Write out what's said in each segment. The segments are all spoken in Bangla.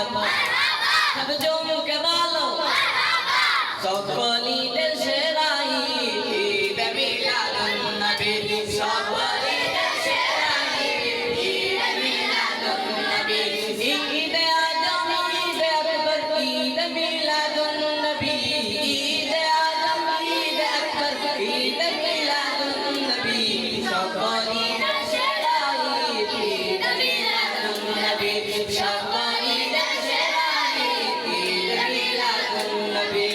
সব জমকে বলো সকলি দেশে রাই ঈদ মিলাদুন নবী সকলি দেশে রাই ঈদ মিলাদুন নবী ঈদ আজম ঈদ আকবর ঈদ মিলাদুন নবী ঈদ আজম ঈদ আকবর ঈদ মিলাদুন নবী সকলি দেশে রাই ঈদ মিলাদুন নবী সকলি দেশে রাই ঈদ মিলাদুন নবী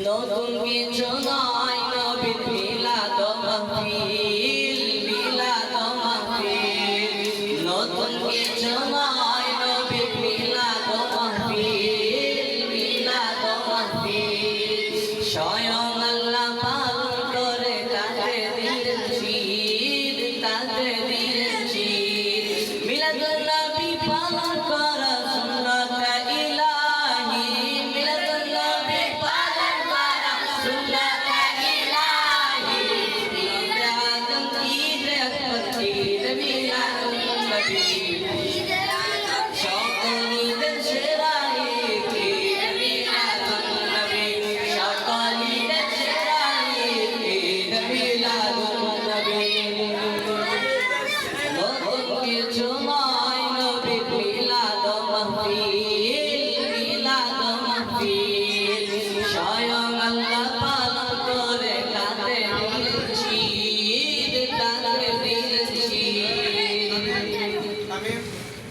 নতুন কিছু নয় নবীর মিলাদ মাহফিল মিলাদ মাহফিল নতুন কিছু নয় নবীর মিলাদ মাহফিল মিলাদ মাহফিল স্বয়ং আল্লাহ পালন করে তাদের দিনের শীত তাদের দিনের শীত মিলাদুন নবী পালন করা সুন্নাত ইলাহি মিলাদুন নবী পালন করা সুন্নাত ইলাহি ঈদ আজম ঈদ আকবর ঈদ মিলাদুন নবী সকল ঈদের সেরা ঈদ মিলাদুন নবী সকল ঈদের সেরা ঈদ মিলাদুন নবী নতুন কিছু নয় নবীর মিলাদ মাহফিল মিলাদ মাহফিল স্বয়ং আল্লাহ পালন করে তাদের দিনের শীত তাদের দিনের শীত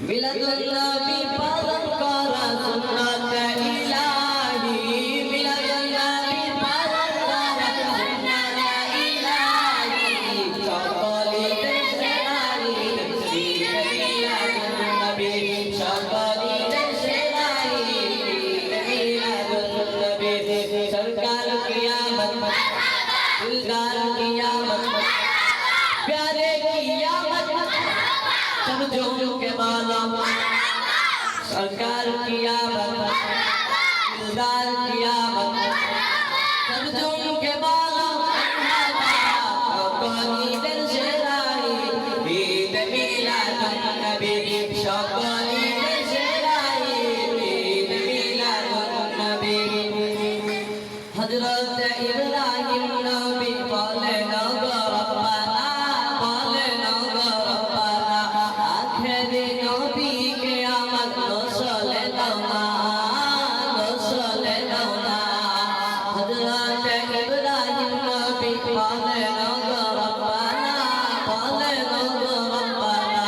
মিলাদুন নবী পালন করা সুন্নাত ইলাহি মিলাদুন নবী পালন করা সুন্নাত ইলাহি সকলি দেশে রাই ঈদ মিলাদুন নবী সকলি দেশে রাই ঈদ মিলাদুন নবী সরকার কিয়ামত দিলদার কিয়ামত प्यारे कियामत सब जो के बाला सरकार कियामत दिलदार कियामत सब जो के बाला সকলি দেশে রাই ঈদ মিলাদুন নবী সকলি দেশে রাই ঈদ মিলাদুন নবী হযরত ইব্রাহিম নবী বলেন গো রব্বানা বলেন গো রব্বানা আখেরি নবীকে আমার নসলে দাও না নসলে দাও না হযরত ইব্রাহিম নবী বলেন গো রব্বানা বলেন গো রব্বানা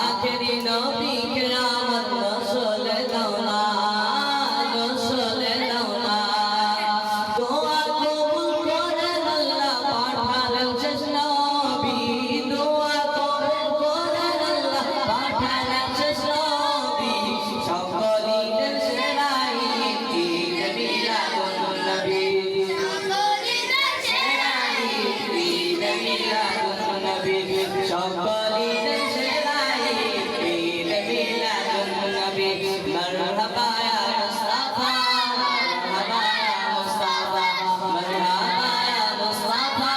আখেরি নবীকে আমার নসলে দাও না নসলে দাও না দোয়া কবুল করেন আল্লাহ পাঠালেন শেষ নবী দোয়া কবুল করেন আল্লাহ পাঠালেন শেষ নবী সকলি দেশে রাই ঈদ মিলাদুন নবী সকলি দেশে রাই ঈদ মিলাদুন নবী সকলি দেশে রাই ঈদ মিলাদুন নবী মারহাবা ইয়া মুস্তাফা মারহাবা ইয়া মুস্তাফা মারহাবা ইয়া মুস্তাফা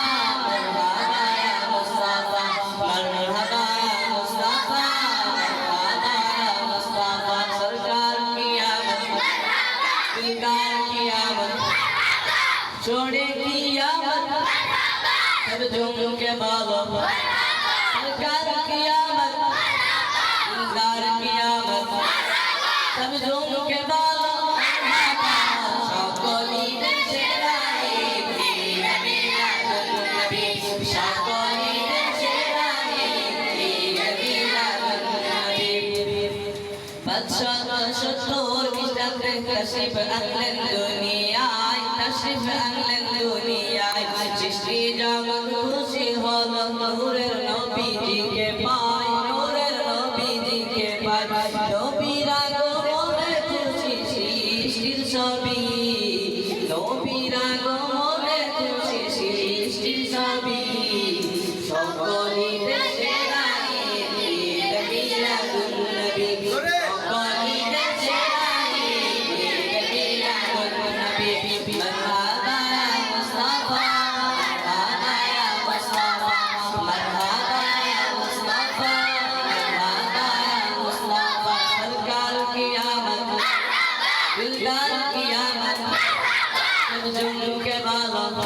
মারহাবা ইয়া মুস্তাফা মারহাবা ইয়া মুস্তাফা মারহাবা ইয়া মুস্তাফা সরকার কিয়ামত দিলদার कियामत छोड़े कियामत सब झूम के बाबा सरकार कियामत दिलदार कियामत सब झूम के बाबा সকলি দেশে রাই ঈদ মিলাদুন নবী সকলি দেশে রাই ঈদ মিলাদুন নবী বাদশাহ সত্তর খ্রিস্টাব্দে তশরিফ আনলেন দুনিয়ায় তশরিফ আনলেন দুনিয়ায় সৃষ্টি জগৎ খুশি হল নূরের নবীজিকে পায় নূরের নবীজিকে পায় নবীর আগমনে খুশি সৃষ্টির সবই নবীর আগমনে খুশি সৃষ্টির সবই সকলি দেশে রাই ঈদ মিলাদুন নবী সকলি দেশে রাই ঈদ মিলাদুন নবী মারহাবা ইয়া মুস্তাফা মারহাবা ইয়া মুস্তাফা মারহাবা ইয়া মুস্তাফা মারহাবা ইয়া মুস্তাফা সরকার বলো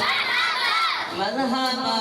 মারহাবা